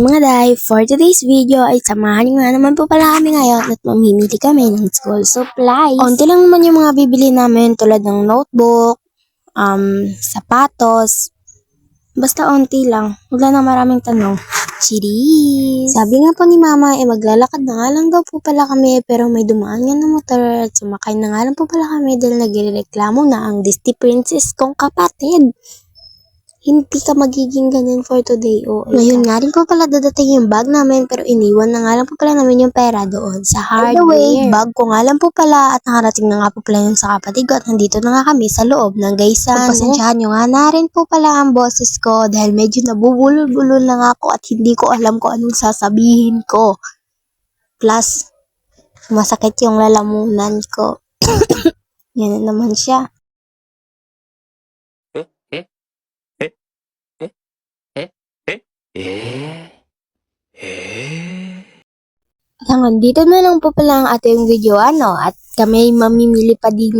Ayan mga day, for today's video ay samahan nga naman po pala kami ngayon at mamimili kami ng school supplies. Onti lang naman yung mga bibili namin tulad ng notebook, sapatos, basta onti lang, wala na maraming tanong. Cheers! Sabi nga po ni mama maglalakad na nga lang daw po pala kami pero may dumaan nga na motor at sumakay na nga lang po pala kami dahil nagrereklamo na ang Disney princess kong kapatid. Hindi ka magiging ganyan for today, o. Ngayon nga rin po pala dadating yung bag namin pero iniwan na nga lang po pala namin yung pera doon sa hardware. By the way, bag ko nga lang po pala at nakarating na nga po pala yung sa kapatid ko at nandito na nga kami sa loob ng Gaysan. Pagpasensyahan nyo nga na rin po pala ang boses ko dahil medyo nabubulol-bulol lang ako at hindi ko alam kung anong sasabihin ko. Plus, masakit yung lalamunan ko. Yan na naman siya. Hanggang dito na lang po pala ang ating video at kami mamimili pa din